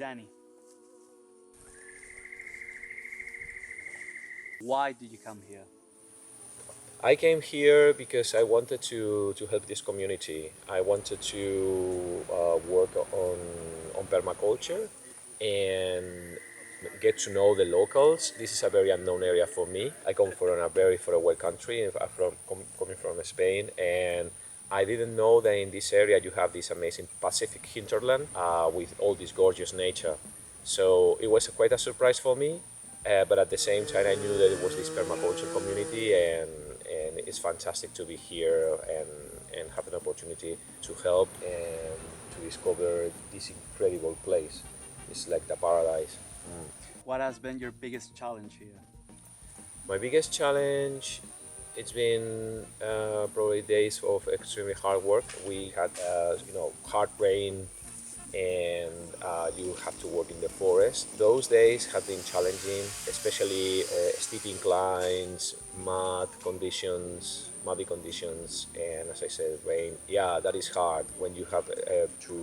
Dani. Why did you come here? I came here because I wanted to help this community. I wanted to work on permaculture and get to know the locals. This is a very unknown area for me. I come from a very far away country, coming from Spain, and I didn't know that in this area you have this amazing Pacific hinterland with all this gorgeous nature. So it was quite a surprise for me, but at the same time I knew that it was this permaculture community, and it's fantastic to be here and have an opportunity to help and to discover this incredible place. It's like the paradise. What has been your biggest challenge here? My biggest challenge, it's been probably days of extremely hard work. We had, hard rain, and you have to work in the forest. Those days have been challenging, especially steep inclines, muddy conditions, and as I said, rain. Yeah, that is hard when you have to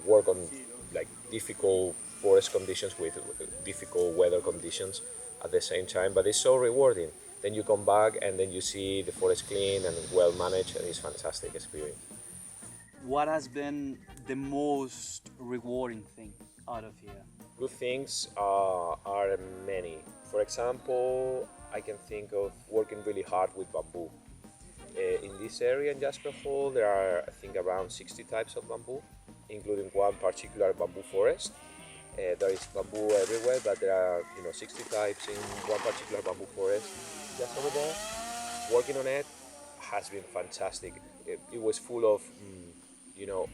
work on like difficult forest conditions with difficult weather conditions at the same time, but it's so rewarding. Then you come back and then you see the forest clean and well managed, and it's a fantastic experience. What has been the most rewarding thing out of here? Good things are many. For example, I can think of working really hard with bamboo. In this area in Jasper Hall, there are, I think, around 60 types of bamboo, including one particular bamboo forest. There is bamboo everywhere, but there are 60 types in one particular bamboo forest just over there. Working on it has been fantastic. It was full of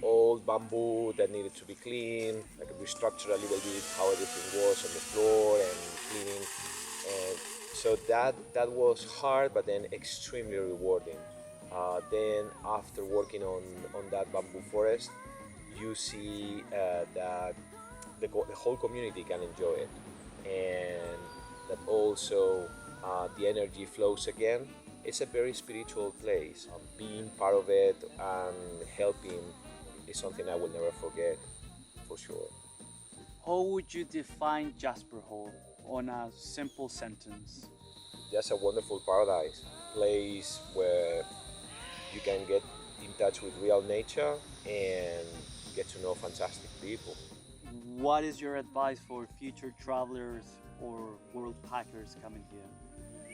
old bamboo that needed to be cleaned, like restructure a little bit how everything was on the floor and cleaning. And so that was hard, but then extremely rewarding. Then after working on that bamboo forest, you see that the whole community can enjoy it, and that also the energy flows again. It's a very spiritual place. Being part of it and helping is something I will never forget, for sure. How would you define Jasper Hall on a simple sentence? Just a wonderful paradise, place where you can get in touch with real nature and get to know fantastic people. What is your advice for future travelers or world packers coming here?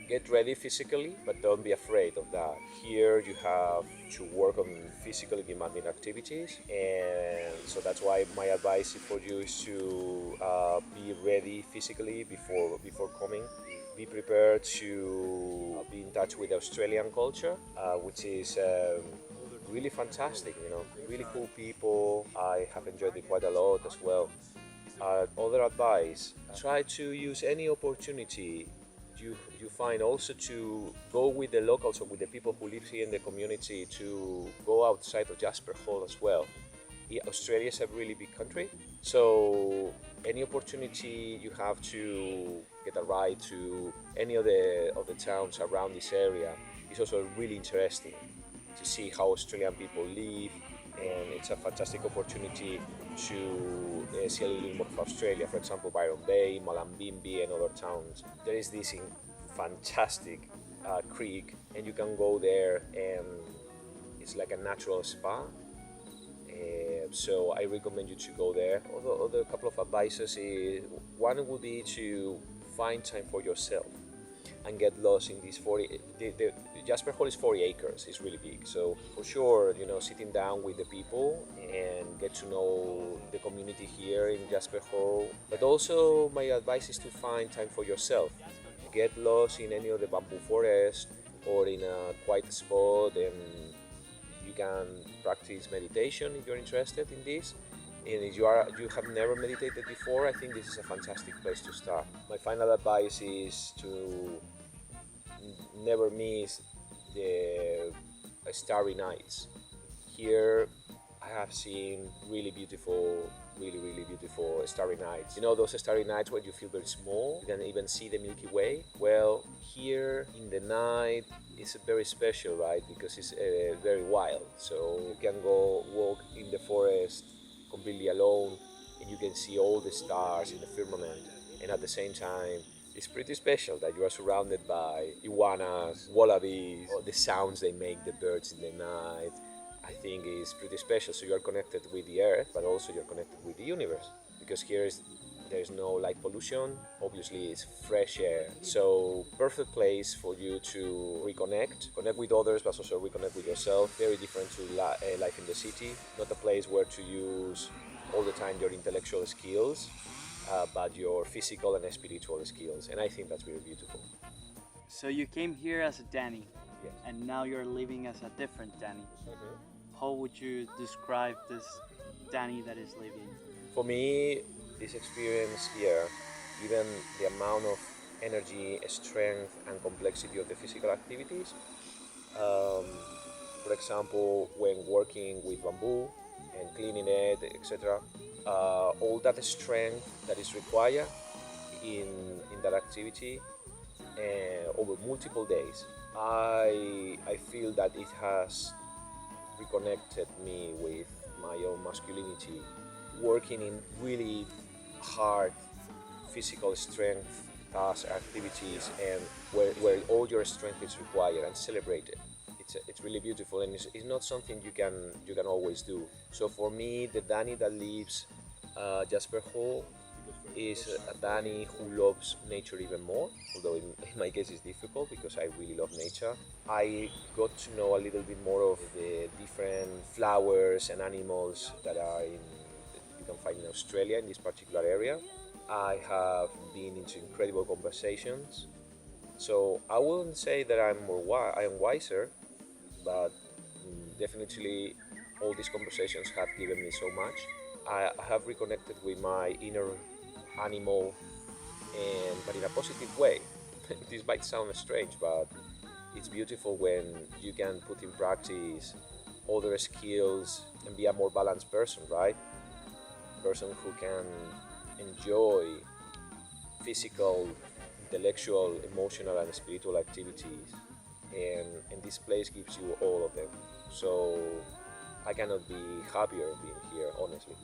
Get ready physically, but don't be afraid of that. Here you have to work on physically demanding activities, and so that's why my advice for you is to be ready physically before coming. Be prepared to be in touch with the Australian culture, which is really fantastic. Really cool people. I have enjoyed it quite a lot as well. Other advice: try to use any opportunity you find also to go with the locals or with the people who live here in the community to go outside of Jasper Hall as well. Australia is a really big country, so any opportunity you have to get a ride to any of the towns around this area is also really interesting to see how Australian people live, and it's a fantastic opportunity to see a little bit more of Australia. For example, Byron Bay, Mullumbimby, and other towns. There is this fantastic creek, and you can go there, and it's like a natural spa. So I recommend you to go there. Other couple of advices is, one would be to find time for yourself and get lost in these 40. The Jasper Hall is 40 acres. It's really big. So for sure, sitting down with the people and get to know the community here in Jasper Hall. But also, my advice is to find time for yourself. Get lost in any of the bamboo forest or in a quiet spot, and you can practice meditation if you're interested in this. And if you have never meditated before, I think this is a fantastic place to start. My final advice is to never miss the starry nights. Here I have seen really beautiful starry nights. Those starry nights where you feel very small, you can even see the Milky Way. Well, here in the night it's very special, right? Because it's very wild. So you can go walk in the forest completely alone and you can see all the stars in the firmament, and at the same time it's pretty special that you are surrounded by iguanas, wallabies, the sounds they make, the birds in the night. I think is pretty special. So you are connected with the earth, but also you're connected with the universe, because there's no light pollution. Obviously, it's fresh air. So perfect place for you to connect with others, but also reconnect with yourself. Very different to life in the city. Not a place where to use all the time your intellectual skills, but your physical and spiritual skills. And I think that's really beautiful. So you came here as a Dani, Yes. and now you're living as a different Dani. How would you describe this Dani that is living? For me, this experience here, given the amount of energy, strength, and complexity of the physical activities, for example, when working with bamboo and cleaning it, etc., all that strength that is required in that activity over multiple days, I feel that it has reconnected me with my own masculinity, working in really hard physical strength tasks, activities, and where all your strength is required and celebrated. It's really beautiful, and it's not something you can always do. So for me, the Dani that lives Jasper Hall is a Dani who loves nature even more, although in my case it's difficult because I really love nature. I got to know a little bit more of the different flowers and animals that you can find in Australia in this particular area. I have been into incredible conversations, so I wouldn't say that I am wiser, but definitely all these conversations have given me so much. I have reconnected with my inner animal, but in a positive way. This might sound strange, but it's beautiful when you can put in practice other skills and be a more balanced person, right? Person who can enjoy physical, intellectual, emotional, and spiritual activities, and this place gives you all of them. So I cannot be happier being here, honestly.